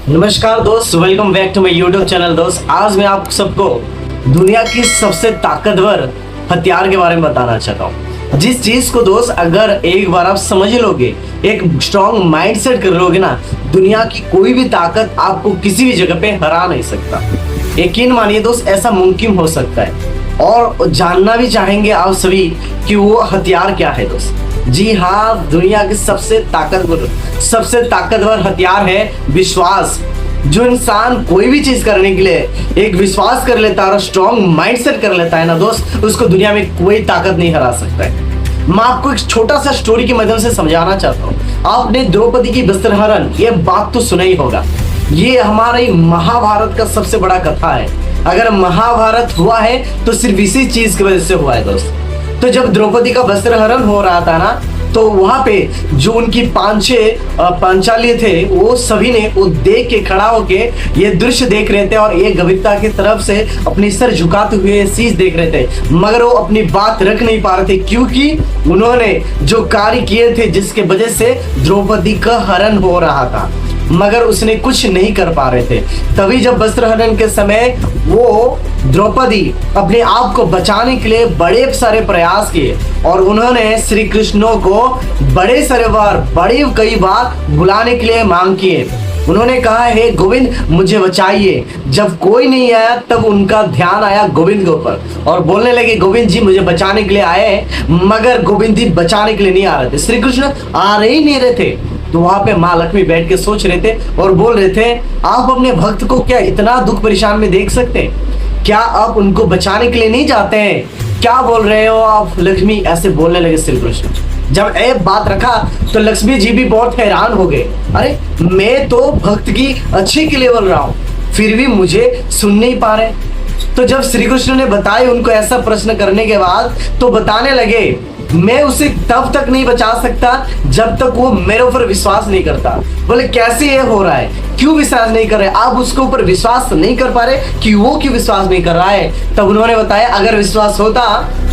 नमस्कार दोस्त, welcome back to my YouTube channel. दोस्त, आज मैं आप सबको दुनिया की सबसे ताकतवर हथियार के बारे में बताना चाहता हूँ। जिस चीज को दोस्त अगर एक बार आप समझ लोगे, एक स्ट्रॉन्ग माइंड सेट कर लोगे ना, दुनिया की कोई भी ताकत आपको किसी भी जगह पे हरा नहीं सकता। यकीन मानिए दोस्त, ऐसा मुमकिन हो सकता है। और जानना भी चाहेंगे आप सभी कि वो हथियार क्या है दोस्त। जी हाँ, दुनिया के सबसे ताकतवर हथियार है विश्वास। जो इंसान कोई भी चीज करने के लिए एक विश्वास कर लेता है और स्ट्रॉन्ग माइंड सेट कर लेता है ना दोस्त, उसको दुनिया में कोई ताकत नहीं हरा सकता है। मैं आपको एक छोटा सा स्टोरी के माध्यम से समझाना चाहता हूँ। आपने द्रौपदी की वस्त्रहरण ये बात तो सुना ही होगा। ये हमारे महाभारत का सबसे बड़ा कथा है। अगर महाभारत हुआ है तो सिर्फ इसी चीज की वजह से हुआ है दोस्त। तो जब द्रौपदी का वस्त्रहरण हो रहा था ना, तो वहां पे जो उनकी पांचाली थे, वो सभी ने वो देख के खड़ा होके ये दृश्य देख रहे थे और ये गविता की तरफ से अपनी सर झुकाते हुए चीज देख रहे थे। मगर वो अपनी बात रख नहीं पा रहे थे, क्योंकि उन्होंने जो कार्य किए थे जिसके वजह से द्रौपदी का हरण हो रहा था, मगर उसने कुछ नहीं कर पा रहे थे। तभी जब वस्त्रहरण के समय वो द्रौपदी अपने आप को बचाने के लिए बड़े सारे प्रयास किए और उन्होंने श्री कृष्ण को बड़े कई बार बुलाने के लिए मांग किए। उन्होंने कहा, हे गोविंद मुझे बचाइए। जब कोई नहीं आया तब उनका ध्यान आया गोविंद के ऊपर और बोलने लगे, गोविंद जी मुझे बचाने के लिए आए, मगर गोविंद जी बचाने के लिए नहीं आ रहे थे। श्री कृष्ण आ रहे ही नहीं रहे थे। तो वहां पे माँ लक्ष्मी बैठ के सोच रहे थे और बोल रहे थे, आप अपने भक्त को क्या इतना दुख परेशान में देख सकते हैं? क्या आप उनको बचाने के लिए नहीं जाते हैं? क्या बोल रहे हो आप लक्ष्मी? ऐसे बोलने लगे श्री कृष्ण। जब एक बात रखा तो लक्ष्मी जी भी बहुत हैरान हो गए। अरे, मैं तो भक्त की अच्छी के लिए बोल रहा हूँ, फिर भी मुझे सुन नहीं पा रहे। तो जब श्री कृष्ण ने बताया उनको ऐसा प्रश्न करने के बाद, तो बताने लगे, मैं उसे तब तक नहीं बचा सकता जब तक वो मेरे ऊपर विश्वास नहीं करता। बोले, कैसे ये हो रहा है? क्यों विश्वास नहीं कर रहे? आप उसके ऊपर विश्वास नहीं कर पा रहे कि वो क्यों विश्वास नहीं कर रहा है? तब उन्होंने बताया, अगर विश्वास होता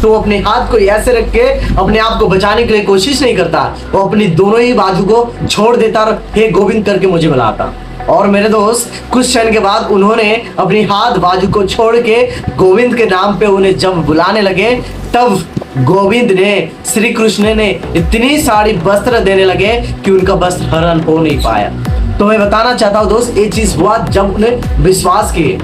तो वो अपने हाथ को ऐसे रख के अपने आप को बचाने के लिए कोशिश नहीं करता, वो अपनी दोनों ही बाजू को छोड़ देता और हे गोविंद करके मुझे बुलाता। और मेरे दोस्त, कुछ क्षण के बाद उन्होंने अपनी हाथ बाजू को छोड़ के गोविंद के नाम पे उन्हें जब बुलाने लगे, तब गोविंद ने, श्री कृष्ण ने इतनी सारी वस्त्र देने लगे कि उनका वस्त्र हरण हो नहीं पाया। तो मैं बताना चाहता हूँ दोस्त, ये चीज हुआ जब उन्हें विश्वास किए।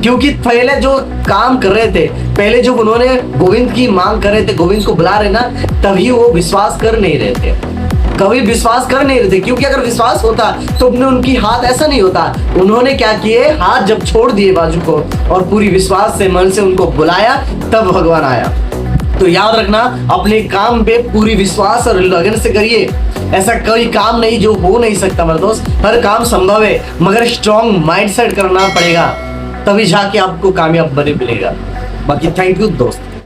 क्योंकि पहले जो काम कर रहे थे, पहले जब उन्होंने गोविंद की मांग कर रहे थे, गोविंद को बुला रहे ना, तभी वो विश्वास कर नहीं रहे थे, कभी विश्वास कर नहीं रहे थे। क्योंकि अगर विश्वास होता तो अपने उनकी हाथ ऐसा नहीं होता। उन्होंने क्या किए, हाथ जब छोड़ दिए बाजू को और पूरी विश्वास से मन से उनको बुलाया, तब भगवान आया। तो याद रखना, अपने काम पे पूरी विश्वास और लगन से करिए। ऐसा कोई काम नहीं जो हो नहीं सकता मेरे दोस्त। हर काम संभव है, मगर स्ट्रॉन्ग माइंड सेट करना पड़ेगा, तभी जाके आपको कामयाब बने मिलेगा। बाकी थैंक यू दोस्त।